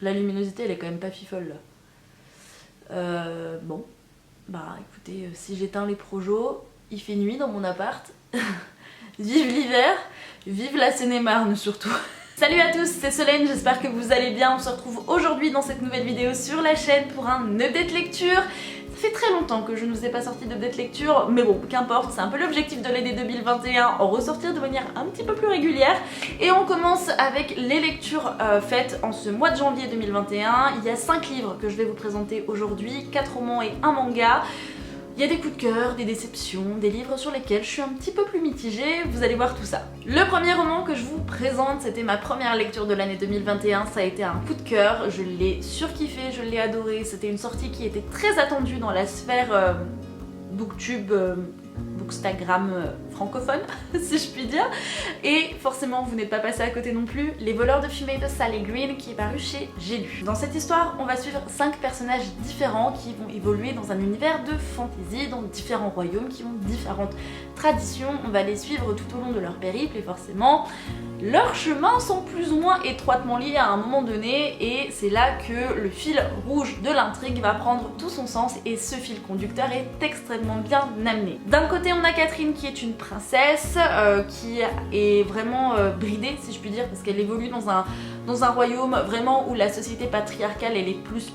La luminosité elle est quand même pas fifole là. Bon, bah écoutez, si j'éteins les projos, il fait nuit dans mon appart. Vive l'hiver, vive la Seine-et-Marne surtout. Salut à tous, c'est Solène, j'espère que vous allez bien. On se retrouve aujourd'hui dans cette nouvelle vidéo sur la chaîne pour un update lecture. Ça fait très longtemps que je ne vous ai pas sorti d'update lecture, mais bon, qu'importe, c'est un peu l'objectif de l'année 2021, en ressortir de manière un petit peu plus régulière. Et on commence avec les lectures faites en ce mois de janvier 2021. Il y a 5 livres que je vais vous présenter aujourd'hui, 4 romans et un manga. Il y a des coups de cœur, des déceptions, des livres sur lesquels je suis un petit peu plus mitigée, vous allez voir tout ça. Le premier roman que je vous présente, c'était ma première lecture de l'année 2021, ça a été un coup de cœur, je l'ai surkiffé, je l'ai adoré, c'était une sortie qui était très attendue dans la sphère booktube, bookstagram francophone, si je puis dire. Et forcément, vous n'êtes pas passé à côté non plus, Les voleurs de fumée de Sally Green, qui est paru chez J'ai lu. Dans cette histoire, on va suivre 5 personnages différents qui vont évoluer dans un univers de fantasy, dans différents royaumes qui ont différentes traditions. On va les suivre tout au long de leur périple et forcément, leurs chemins sont plus ou moins étroitement liés à un moment donné et c'est là que le fil rouge de l'intrigue va prendre tout son sens et ce fil conducteur est extrêmement bien amené. D'un côté, on a Catherine qui est une princesse qui est vraiment bridée, si je puis dire, parce qu'elle évolue dans un royaume vraiment où la société patriarcale elle est plus.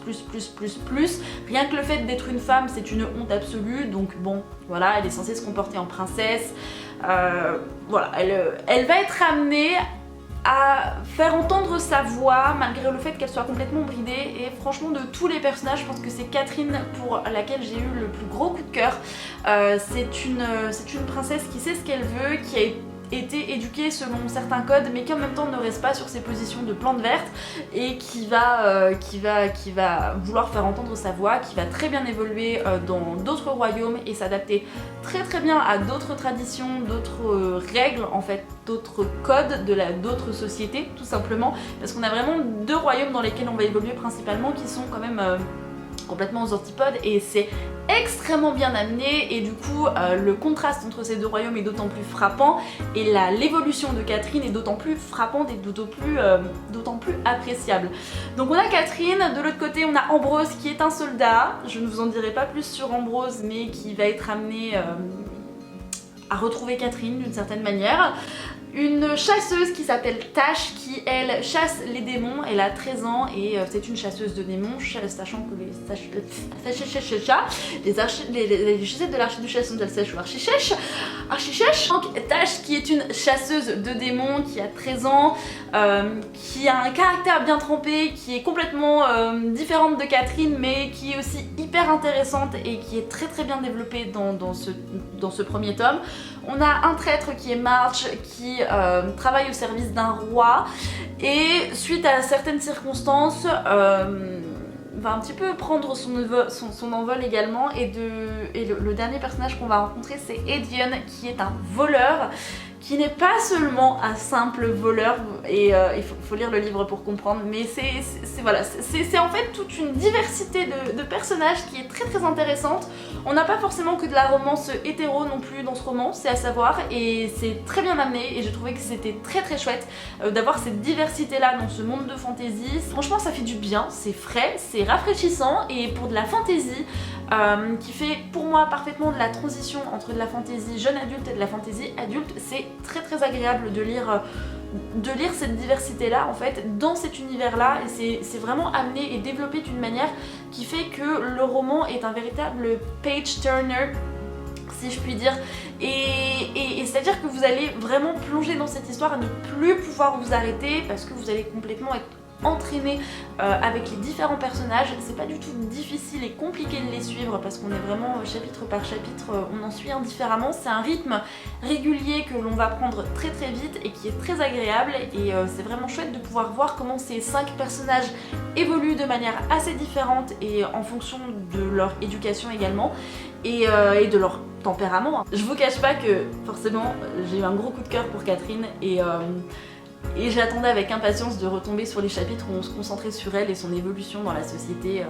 Rien que le fait d'être une femme, c'est une honte absolue, donc bon, voilà, elle est censée se comporter en princesse. Voilà, elle va être amenée à faire entendre sa voix malgré le fait qu'elle soit complètement bridée et franchement de tous les personnages je pense que c'est Catherine pour laquelle j'ai eu le plus gros coup de cœur. C'est une princesse qui sait ce qu'elle veut, qui a été éduquée selon certains codes mais qui en même temps ne reste pas sur ses positions de plante verte et qui va vouloir faire entendre sa voix, qui va très bien évoluer dans d'autres royaumes et s'adapter très bien à d'autres traditions, d'autres règles en fait, d'autres codes, d'autres sociétés tout simplement, parce qu'on a vraiment 2 royaumes dans lesquels on va évoluer principalement qui sont quand même complètement aux antipodes et c'est extrêmement bien amené et du coup le contraste entre ces 2 royaumes est d'autant plus frappant et l'évolution de Catherine est d'autant plus frappante et d'autant plus appréciable. Donc on a Catherine, de l'autre côté on a Ambrose qui est un soldat, je ne vous en dirai pas plus sur Ambrose mais qui va être amené à retrouver Catherine d'une certaine manière. Une chasseuse qui s'appelle Tash qui elle chasse les démons, elle a 13 ans et c'est une chasseuse de démons, sachant que les chasseurs de l'archiduchesse sont d'Alsace ou archichèche. Donc Tash qui est une chasseuse de démons qui a 13 ans, qui a un caractère bien trempé, qui est complètement différente de Catherine mais qui est aussi hyper intéressante et qui est très bien développée dans ce premier tome. On a un traître qui est March qui travaille au service d'un roi et suite à certaines circonstances va un petit peu prendre son envol également et le dernier personnage qu'on va rencontrer c'est Edion qui est un voleur qui n'est pas seulement un simple voleur et il faut lire le livre pour comprendre mais c'est en fait toute une diversité de personnages qui est très intéressante. On n'a pas forcément que de la romance hétéro non plus dans ce roman, c'est à savoir et c'est très bien amené et j'ai trouvé que c'était très chouette d'avoir cette diversité là dans ce monde de fantasy. Franchement ça fait du bien, c'est frais, c'est rafraîchissant et pour de la fantasy qui fait pour moi parfaitement de la transition entre de la fantasy jeune adulte et de la fantasy adulte, c'est très agréable de lire cette diversité là en fait dans cet univers là et c'est vraiment amené et développé d'une manière qui fait que le roman est un véritable page turner si je puis dire et c'est à dire que vous allez vraiment plonger dans cette histoire à ne plus pouvoir vous arrêter parce que vous allez complètement être entraîné avec les différents personnages. C'est pas du tout difficile et compliqué de les suivre parce qu'on est vraiment chapitre par chapitre, on en suit indifféremment. C'est un rythme régulier que l'on va prendre très vite et qui est très agréable et c'est vraiment chouette de pouvoir voir comment ces 5 personnages évoluent de manière assez différente et en fonction de leur éducation également et de leur tempérament. Je vous cache pas que forcément j'ai eu un gros coup de cœur pour Catherine et j'attendais avec impatience de retomber sur les chapitres où on se concentrait sur elle et son évolution dans la société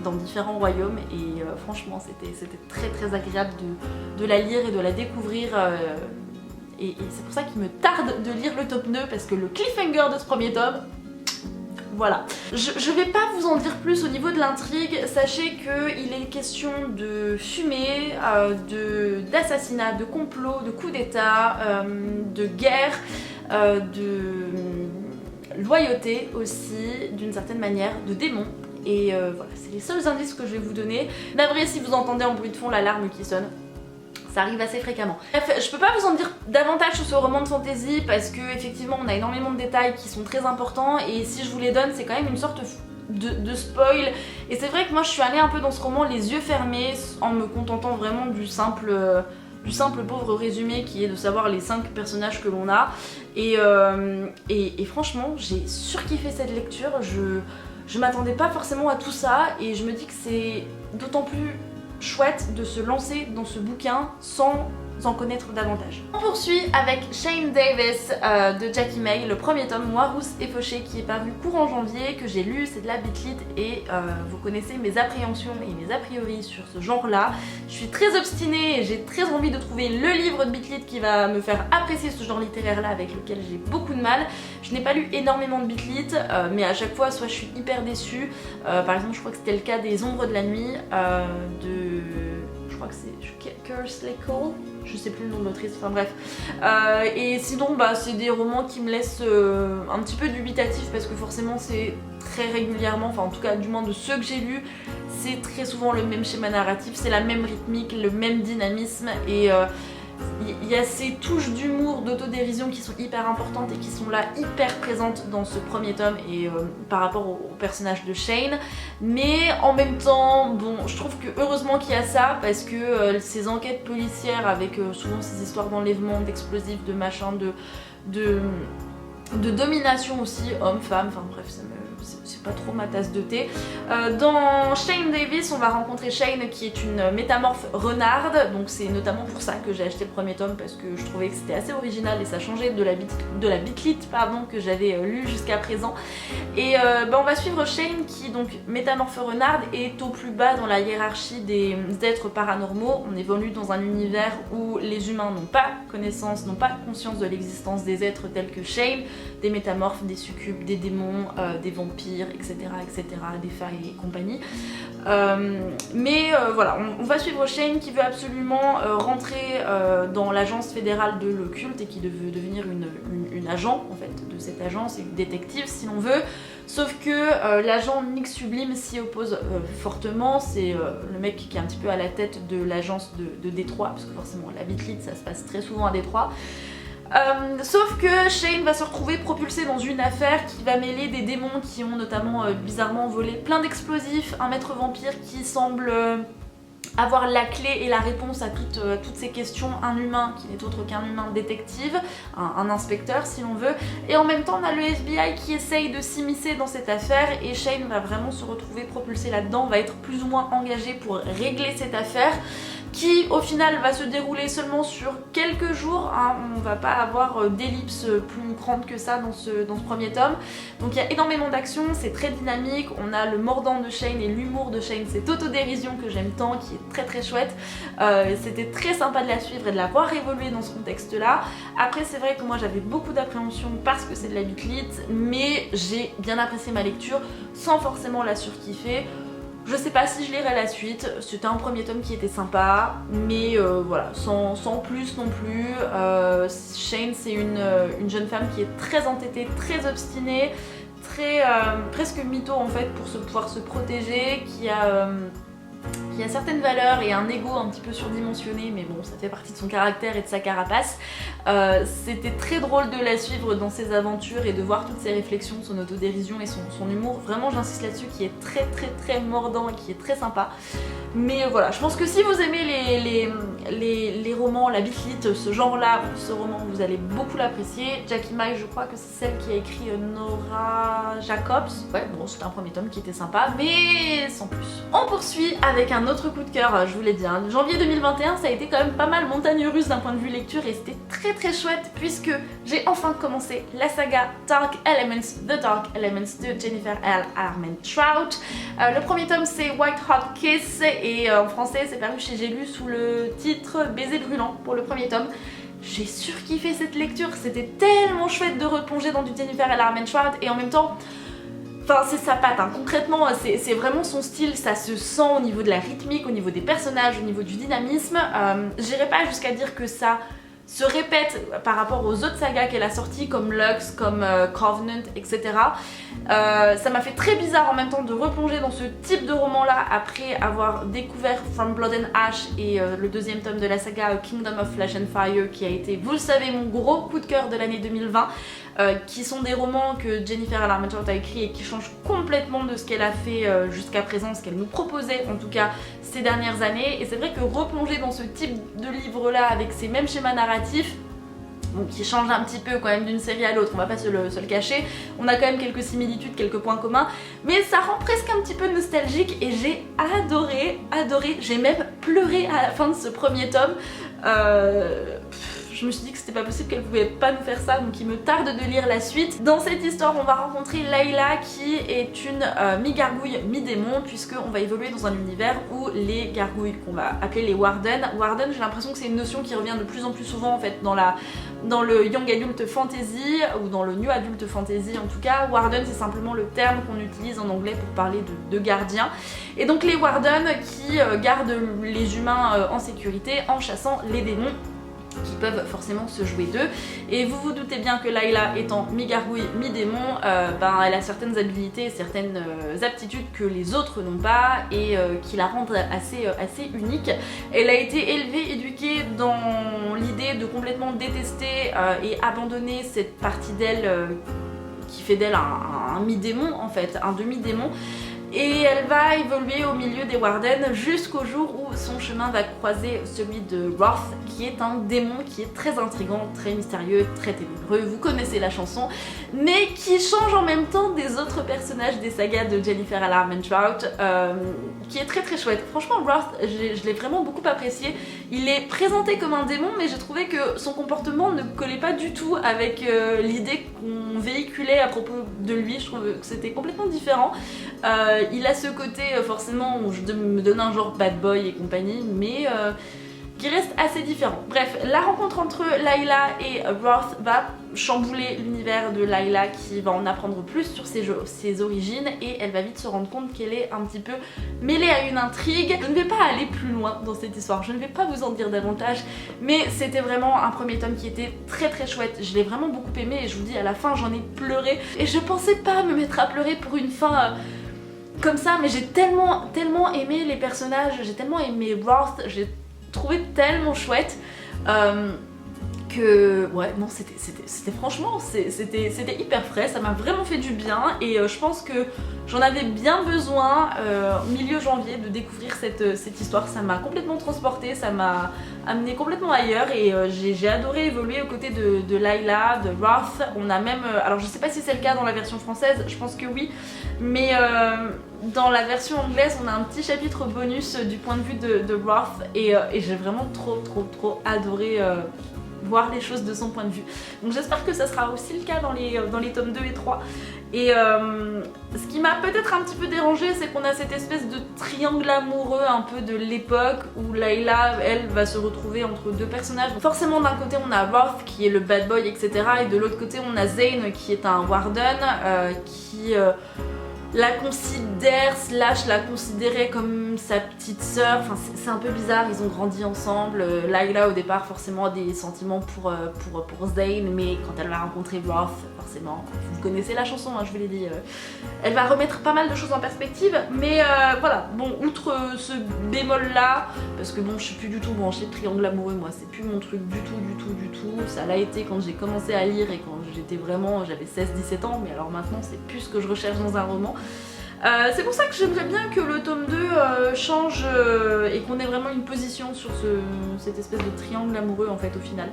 dans différents royaumes et franchement c'était très agréable de la lire et de la découvrir et c'est pour ça qu'il me tarde de lire le tome 2 parce que le cliffhanger de ce premier tome, voilà. Je vais pas vous en dire plus au niveau de l'intrigue, sachez qu'il est question de fumée, d'assassinat, de complot, de coup d'état, de guerre, de loyauté aussi, d'une certaine manière, de démons. Et voilà, c'est les seuls indices que je vais vous donner. Navré si vous entendez en bruit de fond l'alarme qui sonne. Ça arrive assez fréquemment. Bref, je peux pas vous en dire davantage sur ce roman de fantasy parce que effectivement on a énormément de détails qui sont très importants et si je vous les donne c'est quand même une sorte de spoil. Et c'est vrai que moi je suis allée un peu dans ce roman les yeux fermés en me contentant vraiment du simple pauvre résumé qui est de savoir les 5 personnages que l'on a. Et franchement j'ai surkiffé cette lecture. Je m'attendais pas forcément à tout ça et je me dis que c'est d'autant plus chouette de se lancer dans ce bouquin sans en connaître davantage. On poursuit avec Shane Davis de Jackie May, le premier tome Noirousse et Fauché qui est paru courant janvier, que j'ai lu, c'est de la bitlit et vous connaissez mes appréhensions et mes a priori sur ce genre là. Je suis très obstinée et j'ai très envie de trouver le livre de bitlit qui va me faire apprécier ce genre littéraire là avec lequel j'ai beaucoup de mal. Je n'ai pas lu énormément de bitlit mais à chaque fois soit je suis hyper déçue, par exemple je crois que c'était le cas des Ombres de la nuit je crois que c'est Kersley Cole, je sais plus le nom de l'autrice, enfin bref. Et sinon bah, c'est des romans qui me laissent un petit peu dubitatif parce que forcément c'est très régulièrement, enfin en tout cas du moins de ceux que j'ai lus, c'est très souvent le même schéma narratif, c'est la même rythmique, le même dynamisme et il y a ces touches d'humour, d'autodérision qui sont hyper importantes et qui sont là hyper présentes dans ce premier tome et par rapport au personnage de Shane. Mais en même temps, bon, je trouve que heureusement qu'il y a ça parce que ces enquêtes policières avec souvent ces histoires d'enlèvement, d'explosifs, de machin, de domination aussi, homme-femme, enfin bref, c'est pas trop ma tasse de thé. Dans Shane Davis, on va rencontrer Shane qui est une métamorphe renarde, donc c'est notamment pour ça que j'ai acheté le premier tome parce que je trouvais que c'était assez original et ça changeait de la bitlit que j'avais lu jusqu'à présent. Et on va suivre Shane qui, donc métamorphe renarde, est au plus bas dans la hiérarchie des êtres paranormaux. On évolue dans un univers où les humains n'ont pas connaissance, n'ont pas conscience de l'existence des êtres tels que Shane, des métamorphes, des succubes, des démons, des vampires, etc., des failles et compagnie. Voilà, on va suivre Shane qui veut absolument rentrer dans l'agence fédérale de l'occulte et qui veut devenir une agent en fait de cette agence et une détective si l'on veut. Sauf que l'agent Nick Sublime s'y oppose fortement, c'est le mec qui est un petit peu à la tête de l'agence de Détroit, parce que forcément la bitlit ça se passe très souvent à Détroit. Sauf que Shane va se retrouver propulsé dans une affaire qui va mêler des démons qui ont notamment bizarrement volé plein d'explosifs, un maître vampire qui semble avoir la clé et la réponse à toutes ces questions, un humain qui n'est autre qu'un humain détective, un inspecteur si l'on veut, et en même temps on a le FBI qui essaye de s'immiscer dans cette affaire et Shane va vraiment se retrouver propulsé là-dedans, va être plus ou moins engagé pour régler cette affaire qui au final va se dérouler seulement sur quelques jours, hein. On va pas avoir d'ellipse plus grande que ça dans ce premier tome. Donc il y a énormément d'action, c'est très dynamique, on a le mordant de Shane et l'humour de Shane, cette autodérision que j'aime tant, qui est très très chouette. C'était très sympa de la suivre et de la voir évoluer dans ce contexte là. Après c'est vrai que moi j'avais beaucoup d'appréhension parce que c'est de la bitlit, mais j'ai bien apprécié ma lecture sans forcément la surkiffer. Je sais pas si je lirai la suite, c'était un premier tome qui était sympa, mais voilà, sans plus non plus. Shane c'est une jeune femme qui est très entêtée, très obstinée, très presque mytho en fait pour pouvoir se protéger, qui a certaines valeurs et un ego un petit peu surdimensionné, mais bon ça fait partie de son caractère et de sa carapace. C'était très drôle de la suivre dans ses aventures et de voir toutes ses réflexions, son autodérision et son humour, vraiment j'insiste là-dessus, qui est très très très mordant et qui est très sympa. Mais voilà, je pense que si vous aimez les romans, la bitlit, ce genre là, ce roman vous allez beaucoup l'apprécier. Jackie May, je crois que c'est celle qui a écrit Nora Jacobs. Ouais bon c'était un premier tome qui était sympa mais sans plus. On poursuit avec un autre coup de cœur, je vous l'ai dit, hein. Janvier 2021 ça a été quand même pas mal montagne russe d'un point de vue lecture et c'était très très chouette puisque j'ai enfin commencé la saga Dark Elements, The Dark Elements de Jennifer L. Armentrout. Le premier tome c'est White Hot Kiss et en français c'est paru chez J'ai lu sous le titre Baiser brûlant pour le premier tome. J'ai surkiffé cette lecture, c'était tellement chouette de replonger dans du Jennifer L. Armentrout et en même temps Enfin, c'est sa patte, hein. Concrètement, c'est vraiment son style, ça se sent au niveau de la rythmique, au niveau des personnages, au niveau du dynamisme. J'irai pas jusqu'à dire que ça se répète par rapport aux autres sagas qu'elle a sorties, comme Lux, comme Covenant, etc. Ça m'a fait très bizarre en même temps de replonger dans ce type de roman-là après avoir découvert From Blood and Ash et le deuxième tome de la saga Kingdom of Flesh and Fire, qui a été, vous le savez, mon gros coup de cœur de l'année 2020. Qui sont des romans que Jennifer L. Armentrout a écrit et qui changent complètement de ce qu'elle a fait jusqu'à présent, ce qu'elle nous proposait en tout cas ces dernières années. Et c'est vrai que replonger dans ce type de livre-là avec ces mêmes schémas narratifs, bon, qui changent un petit peu quand même d'une série à l'autre, on va pas se le cacher, on a quand même quelques similitudes, quelques points communs, mais ça rend presque un petit peu nostalgique et j'ai adoré, j'ai même pleuré à la fin de ce premier tome. Je me suis dit que c'était pas possible qu'elle pouvait pas nous faire ça, donc il me tarde de lire la suite. Dans cette histoire, on va rencontrer Layla qui est une mi-gargouille, mi-démon, puisqu'on va évoluer dans un univers où les gargouilles, qu'on va appeler les Warden, j'ai l'impression que c'est une notion qui revient de plus en plus souvent en fait dans le Young Adult Fantasy, ou dans le New Adult Fantasy en tout cas. Warden, c'est simplement le terme qu'on utilise en anglais pour parler de gardiens. Et donc les Warden qui gardent les humains en sécurité en chassant les démons, qui peuvent forcément se jouer d'eux. Et vous vous doutez bien que Layla, étant mi-gargouille, mi-démon, elle a certaines habilités, certaines aptitudes que les autres n'ont pas et qui la rendent assez unique. Elle a été élevée, éduquée dans l'idée de complètement détester et abandonner cette partie d'elle qui fait d'elle un mi-démon en fait, un demi-démon. Et elle va évoluer au milieu des Warden jusqu'au jour où son chemin va croiser celui de Wrath, qui est un démon qui est très intriguant, très mystérieux, très ténébreux, vous connaissez la chanson, mais qui change en même temps des autres personnages des sagas de Jennifer L. Armentrout, qui est très très chouette. Franchement, Wrath, je l'ai vraiment beaucoup apprécié. Il est présenté comme un démon, mais j'ai trouvé que son comportement ne collait pas du tout avec l'idée qu'on véhiculait à propos de lui. Je trouve que c'était complètement différent. Il a ce côté forcément où je me donne un genre bad boy et compagnie, mais qui reste assez différent. Bref, la rencontre entre Layla et Wrath va chambouler l'univers de Layla, qui va en apprendre plus sur ses origines, et elle va vite se rendre compte qu'elle est un petit peu mêlée à une intrigue. Je ne vais pas aller plus loin dans cette histoire, je ne vais pas vous en dire davantage, mais c'était vraiment un premier tome qui était très très chouette. Je l'ai vraiment beaucoup aimé et je vous dis, à la fin j'en ai pleuré, et je pensais pas me mettre à pleurer pour une fin comme ça, mais j'ai tellement aimé les personnages, j'ai tellement aimé Wrath, j'ai trouvé tellement chouette que ouais, non, c'était franchement, c'était hyper frais, ça m'a vraiment fait du bien, et je pense que j'en avais bien besoin milieu janvier de découvrir cette histoire. Ça m'a complètement transportée, ça m'a amené complètement ailleurs, et j'ai adoré évoluer aux côtés de Layla, de Wrath. On a même, alors je sais pas si c'est le cas dans la version française, je pense que oui, mais dans la version anglaise on a un petit chapitre bonus du point de vue de Wrath, et j'ai vraiment trop adoré voir les choses de son point de vue. Donc j'espère que ça sera aussi le cas dans les tomes 2 et 3. Et ce qui m'a peut-être un petit peu dérangé, c'est qu'on a cette espèce de triangle amoureux un peu de l'époque où Layla, elle, va se retrouver entre deux personnages. Forcément, d'un côté on a Wrath qui est le bad boy, etc. Et de l'autre côté on a Zane qui est un Warden qui la considère / la considérait comme sa petite sœur. Enfin, c'est un peu bizarre, ils ont grandi ensemble. Layla au départ forcément a des sentiments pour Zane, mais quand elle va rencontrer Wrath, forcément, vous connaissez la chanson, hein, je vous l'ai dit, elle va remettre pas mal de choses en perspective, mais voilà, bon, outre ce bémol là, parce que bon, je suis plus du tout branchée de triangle amoureux, moi c'est plus mon truc du tout, ça l'a été quand j'ai commencé à lire et quand j'avais 16-17 ans, mais alors maintenant c'est plus ce que je recherche dans un roman. C'est pour ça que j'aimerais bien que le tome 2 change et qu'on ait vraiment une position sur cette espèce de triangle amoureux en fait au final.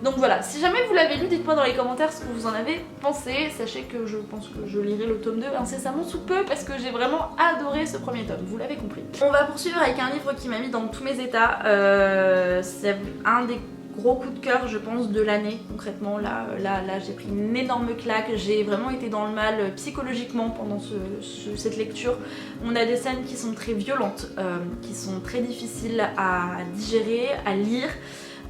Donc voilà, si jamais vous l'avez lu, dites-moi dans les commentaires ce que vous en avez pensé. Sachez que je pense que je lirai le tome 2 incessamment sous peu parce que j'ai vraiment adoré ce premier tome, vous l'avez compris. On va poursuivre avec un livre qui m'a mis dans tous mes états. C'est un des gros coup de cœur je pense de l'année concrètement. Là j'ai pris une énorme claque, j'ai vraiment été dans le mal psychologiquement pendant cette lecture. On a des scènes qui sont très violentes, qui sont très difficiles à digérer, à lire.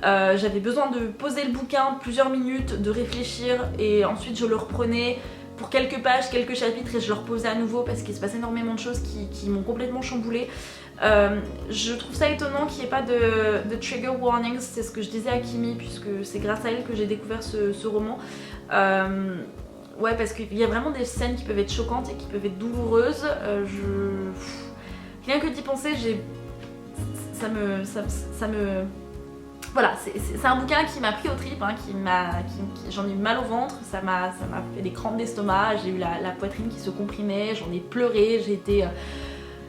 J'avais besoin de poser le bouquin plusieurs minutes, de réfléchir, et ensuite je le reprenais, pour quelques pages, quelques chapitres et je le reposais à nouveau parce qu'il se passe énormément de choses qui m'ont complètement chamboulée. Je trouve ça étonnant qu'il n'y ait pas de trigger warnings, c'est ce que je disais à Kimi puisque c'est grâce à elle que j'ai découvert ce roman. Ouais, parce qu'il y a vraiment des scènes qui peuvent être choquantes et qui peuvent être douloureuses. Rien que d'y penser, ça me... Voilà, c'est un bouquin qui m'a pris aux tripes, hein, j'en ai eu mal au ventre, ça m'a fait des crampes d'estomac, j'ai eu la poitrine qui se comprimait, j'en ai pleuré,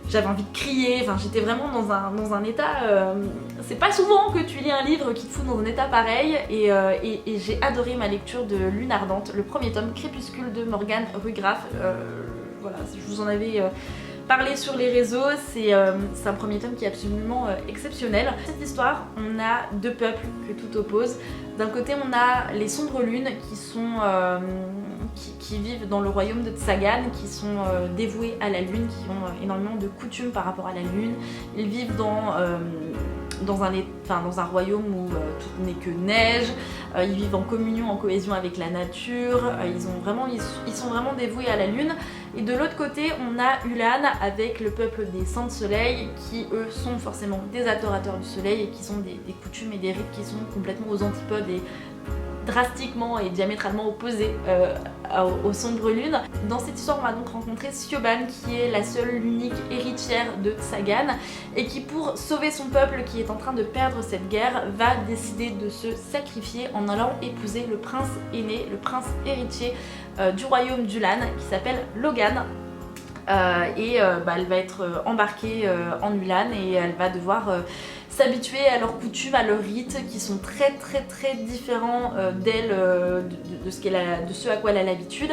j'avais envie de crier, enfin j'étais vraiment dans un état... c'est pas souvent que tu lis un livre qui te fout dans un état pareil et j'ai adoré ma lecture de Lune Ardente, le premier tome, Crépuscule de Morgane Rugraff. Voilà, je vous en avais parlé sur les réseaux, c'est un premier tome qui est absolument exceptionnel. Dans cette histoire, on a deux peuples que tout oppose. D'un côté, on a les Sombres Lunes qui vivent dans le royaume de Tsagan, qui sont dévoués à la lune, qui ont énormément de coutumes par rapport à la lune. Ils vivent dans un royaume où tout n'est que neige, ils vivent en communion, en cohésion avec la nature, ils sont vraiment dévoués à la lune. Et de l'autre côté, on a Ulan avec le peuple des Saints de Soleil qui eux sont forcément des adorateurs du soleil et qui ont des coutumes et des rites qui sont complètement aux antipodes et drastiquement et diamétralement opposés aux Sombres Lunes. Dans cette histoire, on va donc rencontrer Siobhan qui est la seule, l'unique héritière de Tsagan et qui, pour sauver son peuple qui est en train de perdre cette guerre, va décider de se sacrifier en allant épouser le prince aîné, le prince héritier du royaume d'Ulan qui s'appelle Logan. Elle va être embarquée en Ulan et elle va devoir s'habituer à leurs coutumes, à leurs rites qui sont très différents d'elle, de ce à quoi elle a l'habitude.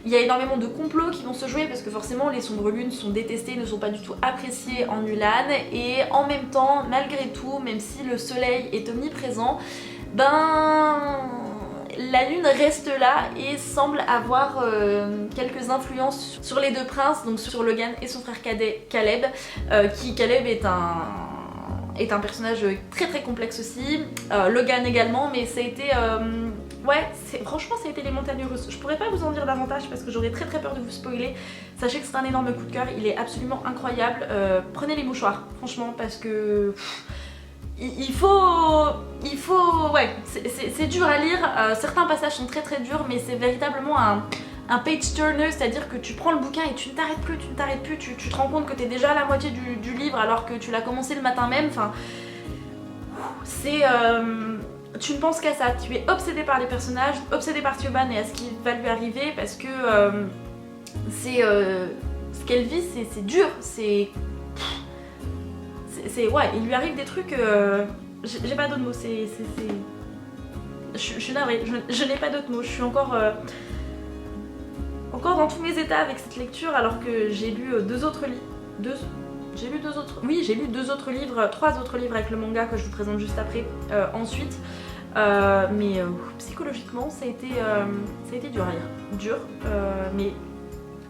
Il y a énormément de complots qui vont se jouer parce que forcément les Sombres Lunes sont détestées, ne sont pas du tout appréciées en Ulan et en même temps, malgré tout, même si le soleil est omniprésent, la lune reste là et semble avoir quelques influences sur les deux princes, donc sur Logan et son frère cadet Caleb, Caleb est un personnage très complexe aussi, Logan également, mais ça a été... franchement ça a été les montagnes russes. Je pourrais pas vous en dire davantage parce que j'aurais très peur de vous spoiler. Sachez que c'est un énorme coup de cœur, il est absolument incroyable. Prenez les mouchoirs, franchement, parce que... Il faut... Ouais, c'est dur à lire, certains passages sont très durs, mais c'est véritablement un page turner, c'est-à-dire que tu prends le bouquin et tu ne t'arrêtes plus, tu te rends compte que tu es déjà à la moitié du livre alors que tu l'as commencé le matin même, enfin... C'est... tu ne penses qu'à ça, tu es obsédé par les personnages, obsédé par Siobhan et à ce qui va lui arriver parce que ce qu'elle vit, c'est dur, ouais, il lui arrive des trucs, j'ai pas d'autres mots, je suis navrée, je n'ai pas d'autres mots, je suis encore dans tous mes états avec cette lecture alors que j'ai lu trois autres livres avec le manga que je vous présente juste après ensuite, mais psychologiquement ça a été dur à lire, mais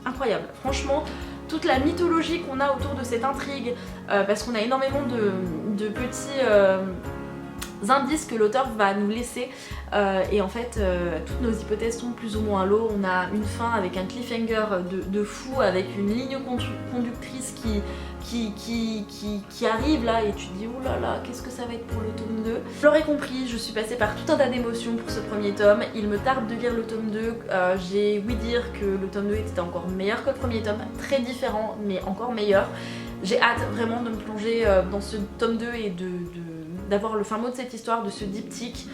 incroyable, franchement. Toute la mythologie qu'on a autour de cette intrigue, parce qu'on a énormément de petits indices que l'auteur va nous laisser, et en fait toutes nos hypothèses tombent plus ou moins à l'eau. On a une fin avec un cliffhanger de fou, avec une ligne conductrice qui arrive là et tu te dis oh là là, qu'est-ce que ça va être pour le tome 2. Vous l'aurez compris, je suis passée par tout un tas d'émotions pour ce premier tome, il me tarde de lire le tome 2, j'ai ouï dire que le tome 2 était encore meilleur que le premier tome, très différent mais encore meilleur. J'ai hâte vraiment de me plonger dans ce tome 2 et d'avoir le fin mot de cette histoire, de ce diptyque.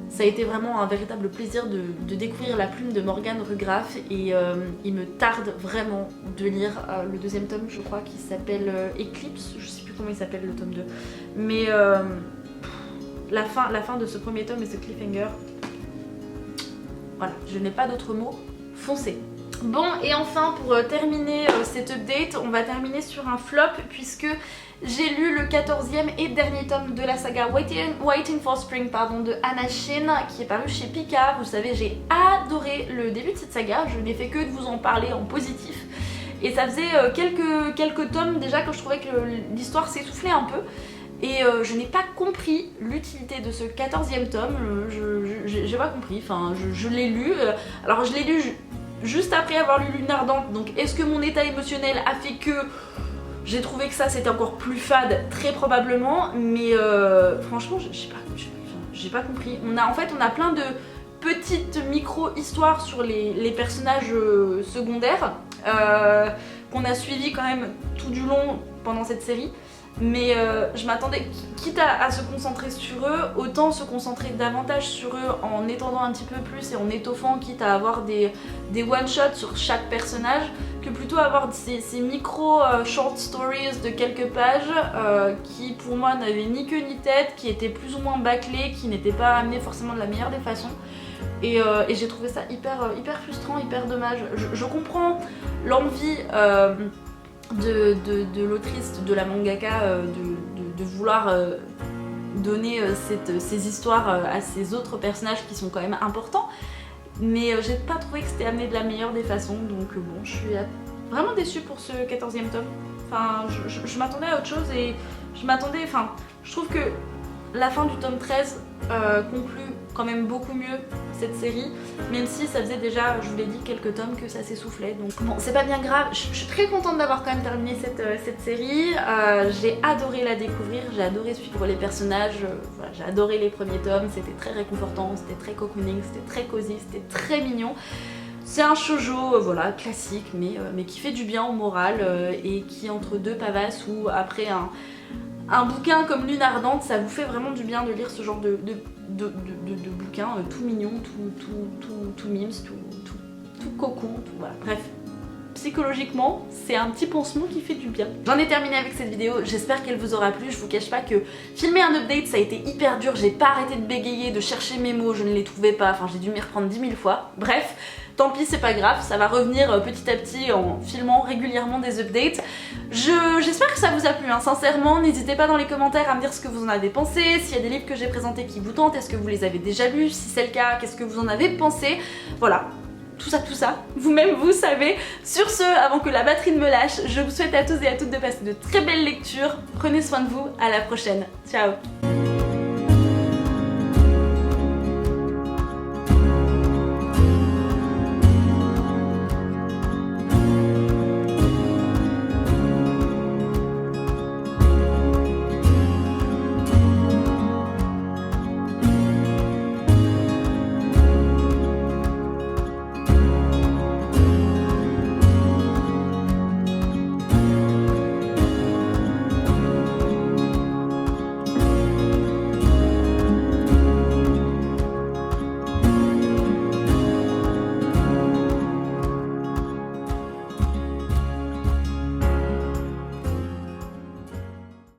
Ça a été vraiment un véritable plaisir de découvrir la plume de Morgane Rugraff et il me tarde vraiment de lire le deuxième tome, je crois, qui s'appelle Eclipse, je sais plus comment il s'appelle le tome 2, mais la fin de ce premier tome et ce cliffhanger, voilà, je n'ai pas d'autres mots, foncez. Bon, et enfin pour terminer cette update, on va terminer sur un flop puisque j'ai lu le 14e et dernier tome de la saga Waiting for Spring de Anna Shin qui est paru chez Pika. Vous savez, j'ai adoré le début de cette saga, je n'ai fait que de vous en parler en positif. Et ça faisait quelques tomes déjà que je trouvais que l'histoire s'essoufflait un peu. Et je n'ai pas compris l'utilité de ce 14e tome, j'ai pas compris, enfin je l'ai lu, alors je l'ai lu juste après avoir lu Lune Ardente, donc est-ce que mon état émotionnel a fait que j'ai trouvé que ça c'était encore plus fade? Très probablement, mais franchement j'ai pas compris. En fait on a plein de petites micro-histoires sur les personnages secondaires qu'on a suivis quand même tout du long pendant cette série. Mais je m'attendais, quitte à se concentrer sur eux, autant se concentrer davantage sur eux en étendant un petit peu plus et en étoffant, quitte à avoir des one-shots sur chaque personnage, que plutôt avoir ces micro short stories de quelques pages qui pour moi n'avaient ni queue ni tête, qui étaient plus ou moins bâclés, qui n'étaient pas amenés forcément de la meilleure des façons. Et j'ai trouvé ça hyper frustrant, hyper dommage. Je comprends l'envie de l'autrice, de la mangaka, de vouloir donner ces histoires à ces autres personnages qui sont quand même importants, mais j'ai pas trouvé que c'était amené de la meilleure des façons, donc bon, je suis vraiment déçue pour ce 14e tome. Enfin, je m'attendais à autre chose et je trouve que la fin du tome 13 conclut quand même beaucoup mieux cette série, même si ça faisait déjà, je vous l'ai dit, quelques tomes que ça s'essoufflait, donc bon, c'est pas bien grave. Je suis très contente d'avoir quand même terminé cette série. J'ai adoré la découvrir, j'ai adoré suivre les personnages, voilà, j'ai adoré les premiers tomes, c'était très réconfortant, c'était très cocooning, c'était très cosy, c'était très mignon. C'est un shoujo voilà, classique, mais qui fait du bien au moral et qui, entre deux pavasses ou après un bouquin comme Lune Ardente, ça vous fait vraiment du bien de lire ce genre de bouquin tout mignon, tout mimes, tout cocon, tout voilà, bref. Psychologiquement, c'est un petit pansement qui fait du bien. J'en ai terminé avec cette vidéo, j'espère qu'elle vous aura plu. Je vous cache pas que filmer un update ça a été hyper dur, j'ai pas arrêté de bégayer, de chercher mes mots, je ne les trouvais pas, enfin j'ai dû m'y reprendre 10 000 fois. Bref, tant pis, c'est pas grave, ça va revenir petit à petit en filmant régulièrement des updates. J'espère que ça vous a plu, hein. Sincèrement, n'hésitez pas dans les commentaires à me dire ce que vous en avez pensé, s'il y a des livres que j'ai présentés qui vous tentent, est-ce que vous les avez déjà lus, si c'est le cas, qu'est-ce que vous en avez pensé, voilà. Tout ça, vous-même vous savez. Sur ce, avant que la batterie ne me lâche, je vous souhaite à tous et à toutes de passer de très belles lectures. Prenez soin de vous, à la prochaine. Ciao.